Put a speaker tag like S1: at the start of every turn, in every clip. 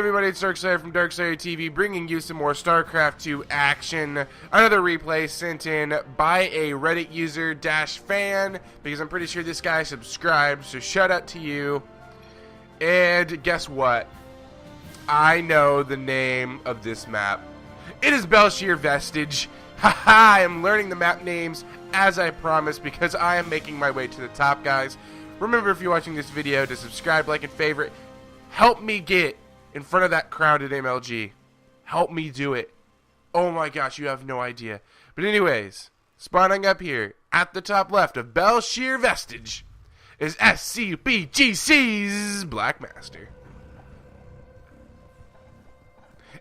S1: everybody, it's Darkslayer from DarkslayerTV, bringing you some more StarCraft 2 action. Another replay sent in by a Reddit user --fan, because I'm pretty sure this guy subscribed, so shout out to you. And guess what? I know the name of this map. It is Belshir Vestige. Haha, I am learning the map names as I promised, because I am making my way to the top, guys. Remember, if you're watching this video, to subscribe, like, and favorite. Help me get in front of that crowded MLG. Help me do it. Oh my gosh, you have no idea. But anyways, spawning up here at the top left of Belshir Vestige is SCBGC's Blackmaster.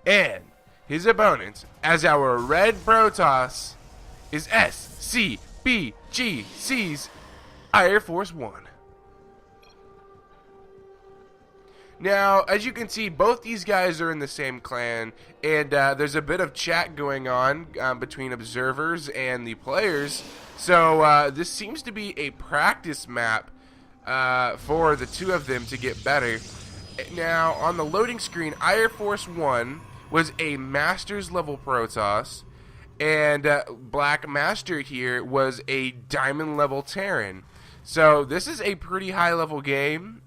S1: And his opponent, as our red Protoss, is SCBGC's AiurForceOne. Now, as you can see, both these guys are in the same clan, and there's a bit of chat going on between observers and the players. So this seems to be a practice map for the two of them to get better. Now, on the loading screen, AiurForceOne was a Masters level Protoss, and Blackmaster here was a Diamond level Terran. So this is a pretty high level game.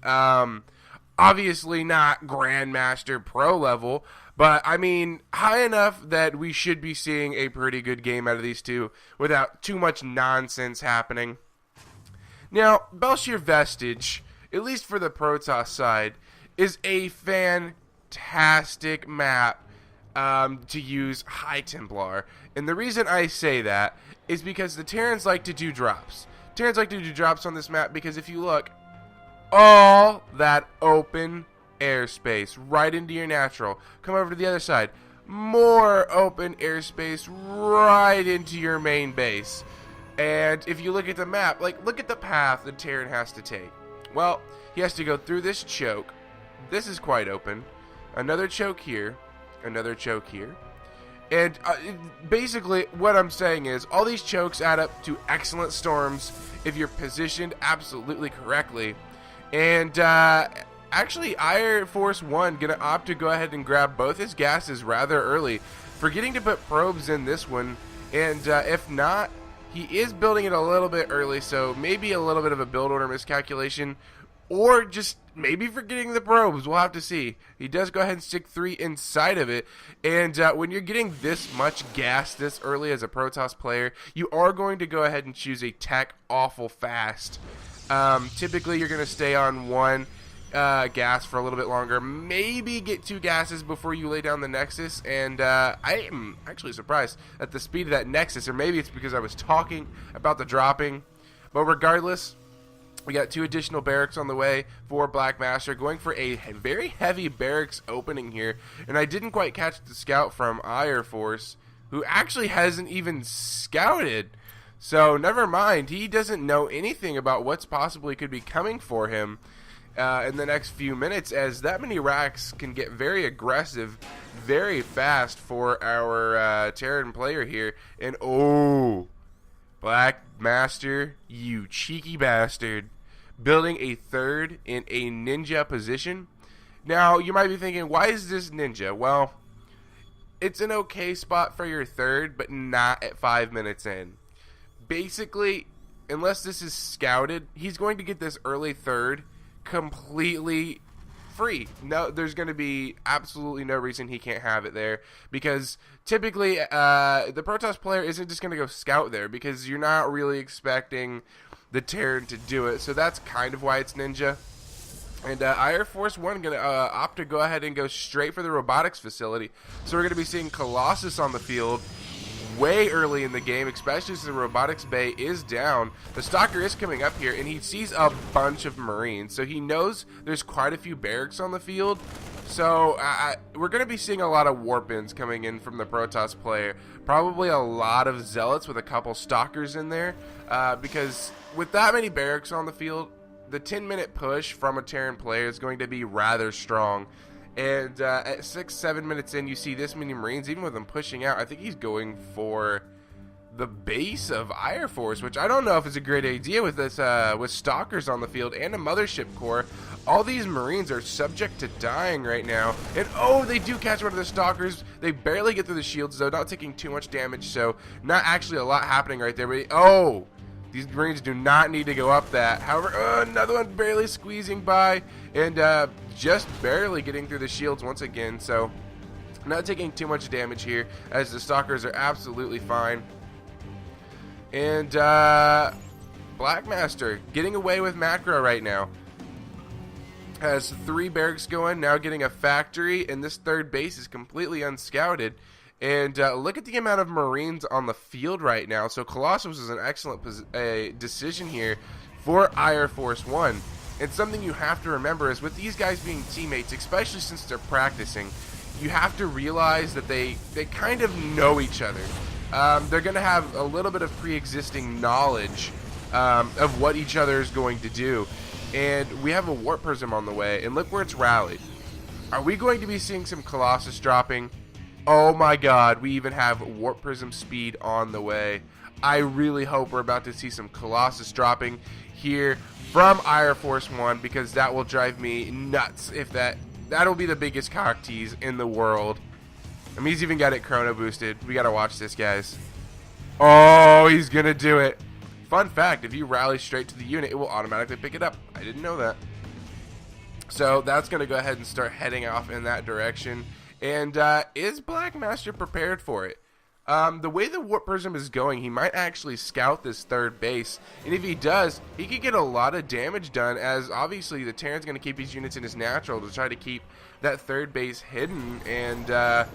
S1: Obviously not Grandmaster Pro level, but I mean high enough that we should be seeing a pretty good game out of these two without too much nonsense happening. Now, Belshir Vestige, at least for the Protoss side, is a fantastic map to use High Templar. And the reason I say that is because the Terrans like to do drops. Terrans like to do drops on this map because if you look, all that open airspace right into your natural. Come over to the other side. More open airspace right into your main base. And if you look at the map, like, look at the path the Terran has to take. Well, he has to go through this choke. This is quite open. Another choke here. Another choke here. And basically what I'm saying is all these chokes add up to excellent storms if you're positioned absolutely correctly. And actually, AiurForceOne gonna opt to go ahead and grab both his gases rather early, forgetting to put probes in this one. And if not, he is building it a little bit early, so maybe a little bit of a build order miscalculation, or just maybe forgetting the probes. We'll have to see. He does go ahead and stick 3 inside of it, and when you're getting this much gas this early as a Protoss player, you are going to go ahead and choose a tech awful fast. Typically you're going to stay on 1 gas for a little bit longer, maybe get 2 gases before you lay down the Nexus, and I am actually surprised at the speed of that Nexus, or maybe it's because I was talking about the dropping, but regardless, we got 2 additional barracks on the way for Blackmaster, going for a very heavy barracks opening here, and I didn't quite catch the scout from AiurForce, who actually hasn't even scouted. So, never mind. He doesn't know anything about what's possibly could be coming for him in the next few minutes, as that many racks can get very aggressive very fast for our Terran player here. And, oh, Blackmaster, you cheeky bastard, building a 3rd in a ninja position. Now, you might be thinking, why is this ninja? Well, it's an okay spot for your 3rd, but not at 5 minutes in. Basically, unless this is scouted, he's going to get this early 3rd completely free. No, there's going to be absolutely no reason he can't have it there, because typically the Protoss player isn't just going to go scout there, because you're not really expecting the Terran to do it. So that's kind of why it's ninja. And AiurForceOne going to opt to go ahead and go straight for the robotics facility. So we're going to be seeing Colossus on the field way early in the game, especially since the robotics bay is down. The stalker is coming up here, and he sees a bunch of Marines, so he knows there's quite a few barracks on the field. So we're going to be seeing a lot of warp-ins coming in from the Protoss player, probably a lot of zealots with a couple stalkers in there, because with that many barracks on the field, the 10-minute push from a Terran player is going to be rather strong. And at 6-7 minutes in, you see this many Marines, even with them pushing out. I think he's going for the base of AiurForce, which I don't know if it's a great idea with this with stalkers on the field and a mothership core. All these Marines are subject to dying right now, and oh, they do catch one of the stalkers. They barely get through the shields though, not taking too much damage, so not actually a lot happening right there. But oh, these Marines do not need to go up that. However, another one barely squeezing by, and just barely getting through the shields once again. So not taking too much damage here, as the stalkers are absolutely fine. And Blackmaster getting away with macro right now. Has 3 barracks going, now getting a factory, and this third base is completely unscouted. And look at the amount of Marines on the field right now. So Colossus is an excellent decision here for AiurForceOne. And something you have to remember is with these guys being teammates, especially since they're practicing, you have to realize that they kind of know each other. They're going to have a little bit of pre-existing knowledge of what each other is going to do. And we have a Warp Prism on the way, and look where it's rallied. Are we going to be seeing some Colossus dropping? Oh my god, we even have Warp Prism speed on the way. I really hope we're about to see some Colossus dropping here from AiurForceOne, because that will drive me nuts if that'll be the biggest cock tease in the world. I mean, he's even got it chrono boosted. We gotta watch this, guys. Oh, he's gonna do it. Fun fact, if you rally straight to the unit, it will automatically pick it up. I didn't know that. So that's going to go ahead and start heading off in that direction. And is Blackmaster prepared for it? The way the Warp Prism is going, he might actually scout this third base. And if he does, he could get a lot of damage done, as obviously the Terran's going to keep his units in his natural to try to keep that third base hidden. And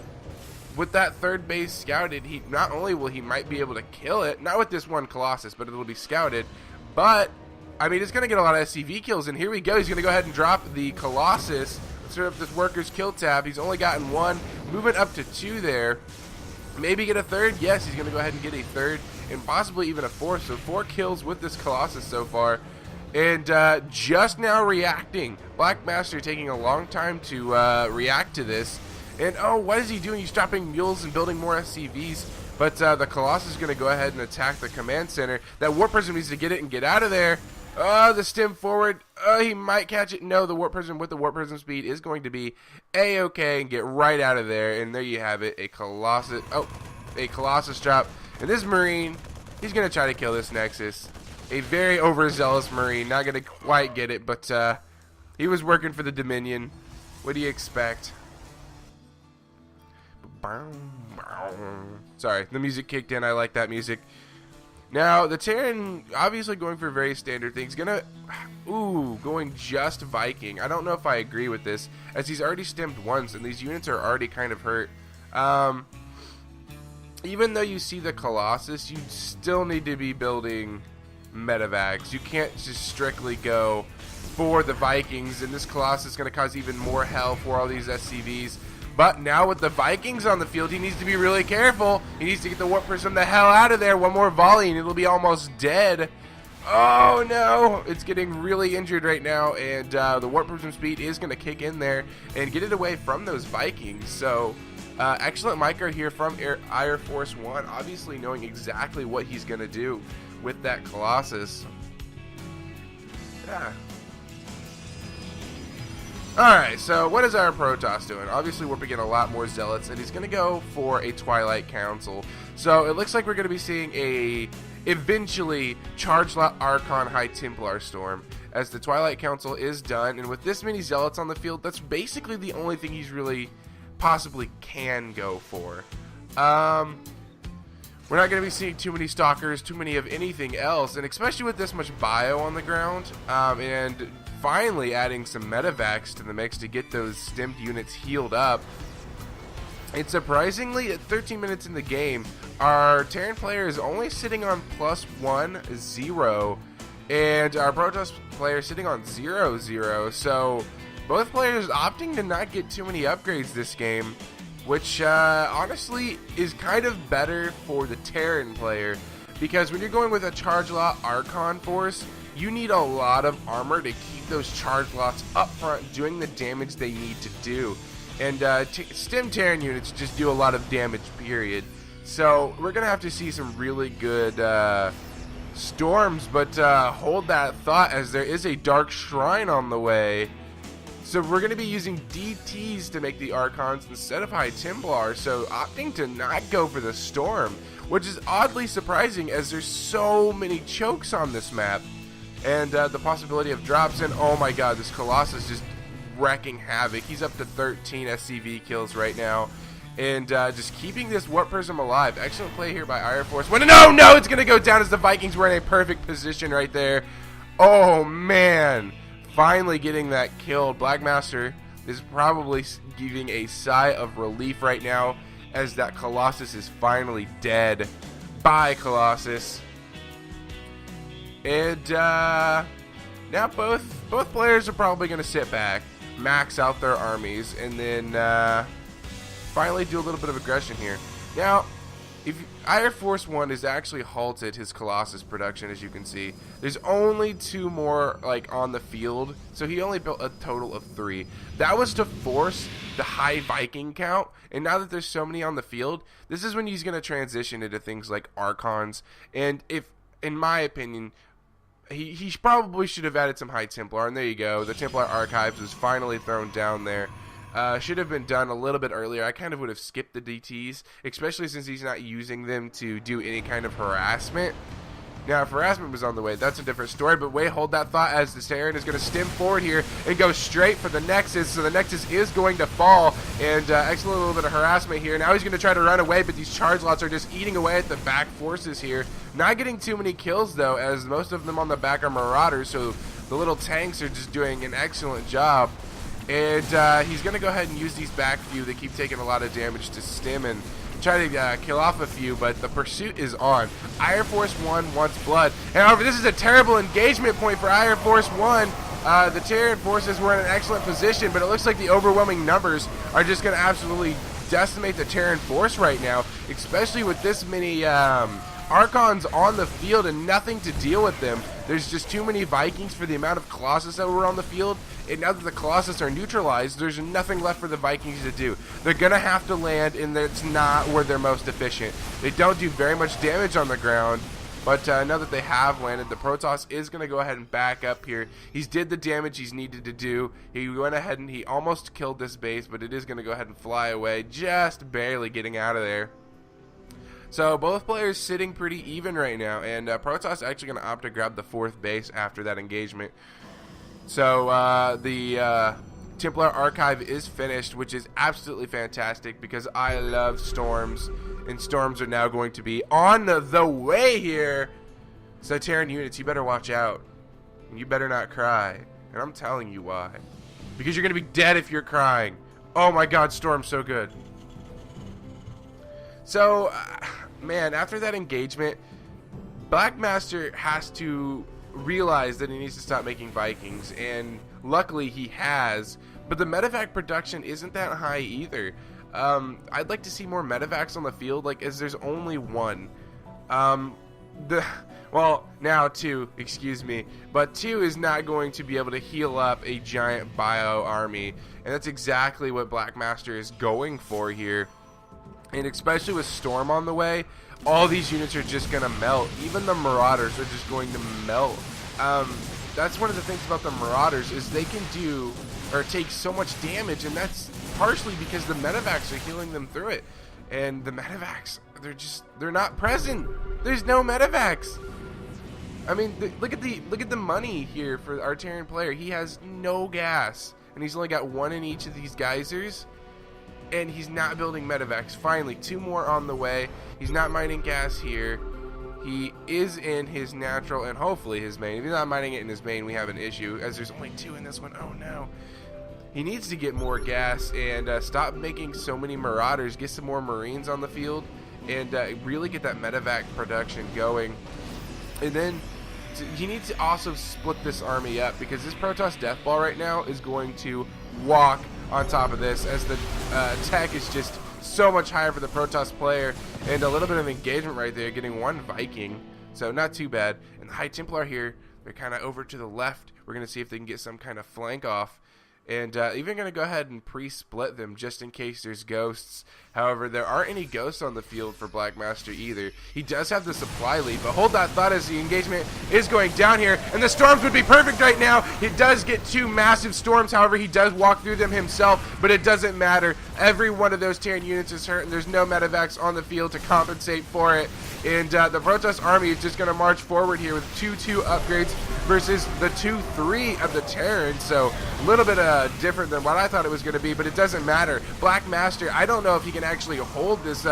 S1: with that third base scouted, he not only will he might be able to kill it, not with this one Colossus, but it'll be scouted, but I mean, it's going to get a lot of SCV kills. And here we go, he's going to go ahead and drop the Colossus. Let's start up this worker's kill tab. He's only gotten 1, moving up to 2 there. Maybe get a third. Yes, he's going to go ahead and get a third, and possibly even a 4th. So 4 kills with this Colossus so far. And just now reacting. Blackmaster taking a long time to react to this. And oh, what is he doing? He's dropping mules and building more SCVs. But the Colossus is going to go ahead and attack the command center. That Warp Prism needs to get it and get out of there. The stem forward. He might catch it. No, the Warp Prism with the Warp Prism speed is going to be A-okay and get right out of there. And there you have it. A Colossus. Oh, a Colossus drop. And this Marine, he's going to try to kill this Nexus. A very overzealous Marine. Not going to quite get it, but he was working for the Dominion. What do you expect? Sorry, the music kicked in. I like that music. Now, the Terran obviously going for very standard things. Going just Viking. I don't know if I agree with this, as he's already stemmed once, and these units are already kind of hurt. Even though you see the Colossus, you still need to be building medevacs. You can't just strictly go for the Vikings, and this Colossus is going to cause even more hell for all these SCVs. But now with the Vikings on the field, he needs to be really careful. He needs to get the Warp Prism the hell out of there. One more volley and it'll be almost dead. Oh no, it's getting really injured right now, and the Warp Prism speed is going to kick in there and get it away from those Vikings. So excellent micro here from AiurForceOne, obviously knowing exactly what he's going to do with that Colossus. Yeah. Alright, so what is our Protoss doing? Obviously we're picking a lot more Zealots, and he's going to go for a Twilight Council. So it looks like we're going to be seeing a eventually Charge Lot Archon High Templar Storm, as the Twilight Council is done, and with this many Zealots on the field, that's basically the only thing he's really possibly can go for. We're not going to be seeing too many Stalkers, too many of anything else, and especially with this much bio on the ground, and finally adding some medevacs to the mix to get those stemmed units healed up. And surprisingly, at 13 minutes in the game, our Terran player is only sitting on +1-0, and our Protoss player is sitting on 0-0. So both players opting to not get too many upgrades this game, which honestly is kind of better for the Terran player, because when you're going with a Charge Lot Archon force, you need a lot of armor to keep those charge lots up front doing the damage they need to do. And stem Terran units just do a lot of damage, period. So we're going to have to see some really good storms, but hold that thought as there is a Dark Shrine on the way. So we're going to be using DTs to make the Archons instead of High Templar, so opting to not go for the Storm, which is oddly surprising as there's so many chokes on this map. And the possibility of drops, and oh my god, this Colossus just wrecking havoc. He's up to 13 SCV kills right now. And just keeping this Warp Prism alive. Excellent play here by AiurForceOne. No, it's going to go down as the Vikings were in a perfect position right there. Oh, man. Finally getting that killed. Blackmaster is probably giving a sigh of relief right now as that Colossus is finally dead. Bye, Colossus. And now both players are probably going to sit back, max out their armies, and then finally do a little bit of aggression here. Now, if AiurForceOne has actually halted his Colossus production, as you can see. There's only 2 more on the field, so he only built a total of 3. That was to force the high Viking count, and now that there's so many on the field, this is when he's going to transition into things like Archons. And if, in my opinion, he probably should have added some High Templar, and there you go. The Templar Archives was finally thrown down there. Should have been done a little bit earlier. I kind of would have skipped the DTs, especially since he's not using them to do any kind of harassment. Now, if harassment was on the way, that's a different story, but wait, hold that thought as the Terran is going to stem forward here and go straight for the Nexus, so the Nexus is going to fall, and excellent little bit of harassment here. Now he's going to try to run away, but these charge lots are just eating away at the back forces here. Not getting too many kills, though, as most of them on the back are Marauders, so the little tanks are just doing an excellent job. And he's going to go ahead and use these back few that keep taking a lot of damage to stem and try to kill off a few, but the pursuit is on. AiurForceOne wants blood. And however, this is a terrible engagement point for AiurForceOne. The Terran forces were in an excellent position, but it looks like the overwhelming numbers are just going to absolutely decimate the Terran force right now, especially with this many Archons on the field and nothing to deal with them. There's just too many Vikings for the amount of Colossus that were on the field, and now that the Colossus are neutralized, there's nothing left for the Vikings to do. They're going to have to land, and that's not where they're most efficient. They don't do very much damage on the ground, but now that they have landed, the Protoss is going to go ahead and back up here. He's did the damage he's needed to do. He went ahead and he almost killed this base, but it is going to go ahead and fly away, just barely getting out of there. So both players sitting pretty even right now, and Protoss actually going to opt to grab the 4th base after that engagement. So the Templar Archive is finished, which is absolutely fantastic because I love storms, and storms are now going to be on the way here. So Terran units, you better watch out, and you better not cry, and I'm telling you why. Because you're going to be dead if you're crying. Oh my god, storm's so good. So, man, after that engagement, Blackmaster has to realize that he needs to stop making Vikings, and luckily he has, but the medevac production isn't that high either. I'd like to see more medevacs on the field, as there's only 1. Well, now 2, excuse me, but 2 is not going to be able to heal up a giant bio army, and that's exactly what Blackmaster is going for here. And especially with Storm on the way, all these units are just going to melt. Even the Marauders are just going to melt. That's one of the things about the Marauders is they can do or take so much damage, and that's partially because the medevacs are healing them through it. And the medevacs, they're not present. There's no medevacs. I mean, look at the money here for our Terran player. He has no gas, and he's only got 1 in each of these geysers. And he's not building medevacs. Finally, 2 more on the way. He's not mining gas here. He is in his natural and hopefully his main. If he's not mining it in his main, we have an issue, as there's only 2 in this one. Oh no. He needs to get more gas and stop making so many Marauders. Get some more Marines on the field and really get that medevac production going. And then he needs to also split this army up, because this Protoss Deathball right now is going to walk on top of this, as the tech is just so much higher for the Protoss player, and a little bit of engagement right there, getting 1 Viking, so not too bad. And the High Templar here, they're kind of over to the left. We're going to see if they can get some kind of flank off, And even going to go ahead and pre-split them just in case there's ghosts. However, there aren't any ghosts on the field for Blackmaster either. He does have the supply lead, but hold that thought as the engagement is going down here. And the storms would be perfect right now. He does get 2 massive storms. However, he does walk through them himself, but it doesn't matter. Every one of those Terran units is hurt, and there's no medevacs on the field to compensate for it. And the Protoss army is just going to march forward here with 2-2 upgrades versus the 2-3 of the Terran. So a little bit different than what I thought it was going to be, but it doesn't matter. Blackmaster, I don't know if he can actually hold this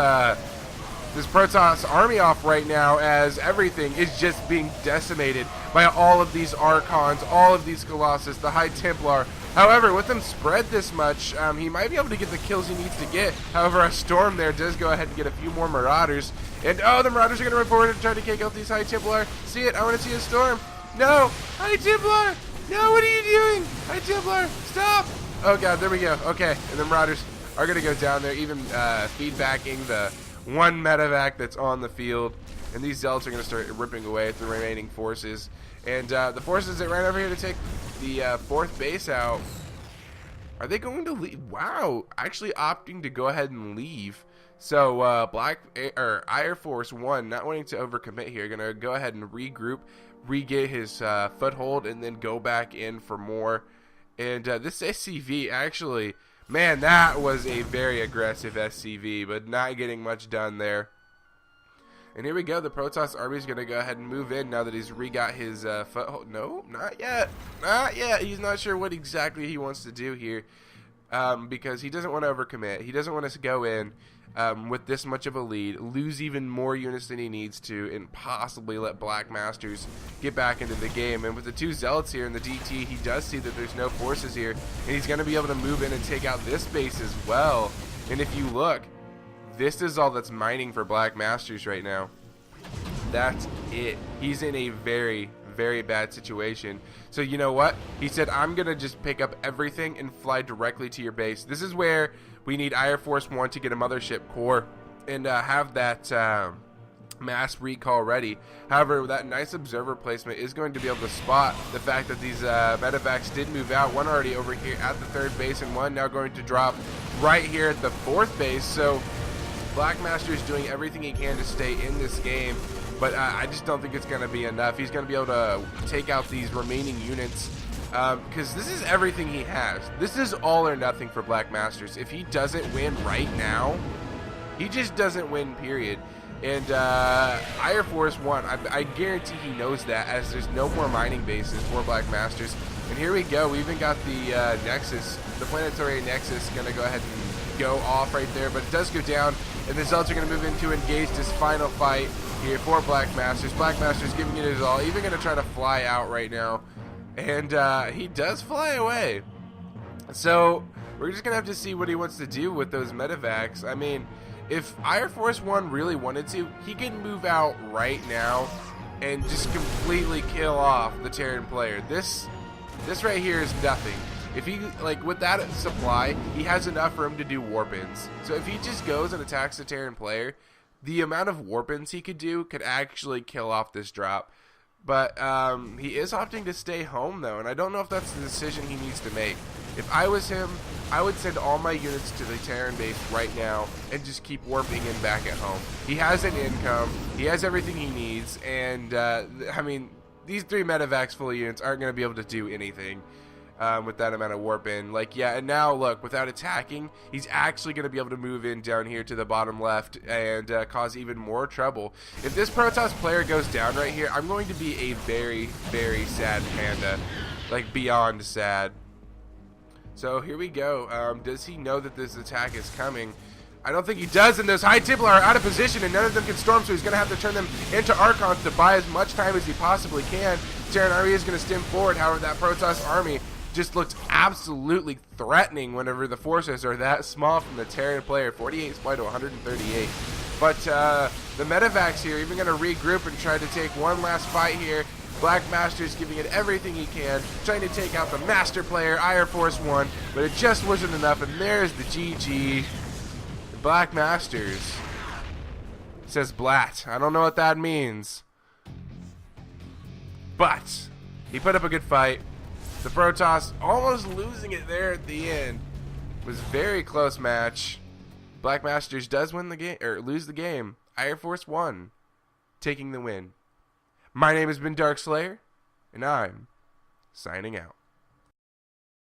S1: this Protoss army off right now, as everything is just being decimated by all of these Archons, all of these Colossus, the High Templar. However, with them spread this much, he might be able to get the kills he needs to get. However, a storm there does go ahead and get a few more Marauders. And oh, the Marauders are going to run forward and try to kick out these High Templar. See it? I want to see a storm. No! High Templar! No, what are you doing? High Templar, stop! Oh god, there we go. Okay, and the Marauders are going to go down there, even feedbacking the 1 medevac that's on the field. And these Zealots are going to start ripping away at the remaining forces. And the forces that ran over here to take the 4th base out, are they going to leave? Wow, actually opting to go ahead and leave. So AiurForceOne, not wanting to overcommit here, going to go ahead and regroup, re-get his foothold, and then go back in for more. And this SCV, actually, man, that was a very aggressive SCV, but not getting much done there. And here we go. The Protoss army is going to go ahead and move in now that he's re-got his foothold. No, not yet. Not yet. He's not sure what exactly he wants to do here, because he doesn't want to overcommit. He doesn't want us to go in with this much of a lead, lose even more units than he needs to, and possibly let Blackmasters get back into the game. And with the 2 Zealots here in the DT, he does see that there's no forces here, and he's going to be able to move in and take out this base as well. And if you look, this is all that's mining for Blackmasters right now. That's it. He's in a very, very bad situation. So you know what? He said, I'm going to just pick up everything and fly directly to your base. This is where we need AiurForceOne to get a mothership core and have that mass recall ready. However, that nice observer placement is going to be able to spot the fact that these medevacs did move out. One already over here at the 3rd base, and one now going to drop right here at the 4th base. So Blackmaster is doing everything he can to stay in this game, but I just don't think it's going to be enough. He's going to be able to take out these remaining units, because this is everything he has. This is all or nothing for Blackmasters. If he doesn't win right now, he just doesn't win, period. And AiurForceOne, I guarantee he knows that, as there's no more mining bases for Blackmasters. And here we go. We even got the Nexus, the planetary Nexus, going to go ahead and go off right there, but it does go down, and the Zealots are going to move in to engage this final fight here for Blackmasters. Blackmasters giving it his all, even going to try to fly out right now, and he does fly away. So we're just going to have to see what he wants to do with those medevacs. I mean, if AiurForceOne really wanted to, he can move out right now and just completely kill off the Terran player. This right here is nothing. If he, like, with that supply, he has enough for him to do warp-ins. So if he just goes and attacks the Terran player, the amount of warp-ins he could do could actually kill off this drop. But he is opting to stay home, though, and I don't know if that's the decision he needs to make. If I was him, I would send all my units to the Terran base right now and just keep warping in back at home. He has an income, he has everything he needs, and, I mean, these 3 medevacs full of units aren't going to be able to do anything. With that amount of warp in. Like, yeah, and now look, without attacking, he's actually going to be able to move in down here to the bottom left and cause even more trouble. If this Protoss player goes down right here, I'm going to be a very, very sad panda. Like, beyond sad. So here we go. Does he know that this attack is coming? I don't think he does, and those High Templar are out of position, and none of them can storm, so he's going to have to turn them into Archons to buy as much time as he possibly can. Terran army is going to stem forward. However, that Protoss army just looks absolutely threatening whenever the forces are that small from the Terran player. 48 supply to 138. But the medevacs here even going to regroup and try to take one last fight here. Blackmaster's giving it everything he can, trying to take out the master player, AiurForceOne, but it just wasn't enough, and there's the GG. The Blackmasters. Says Blat. I don't know what that means. But he put up a good fight. The Protoss almost losing it there at the end. It was a very close match. Blackmasters does win the game, or lose the game. AiurForceOne taking the win. My name has been Darkslayer, and I'm signing out.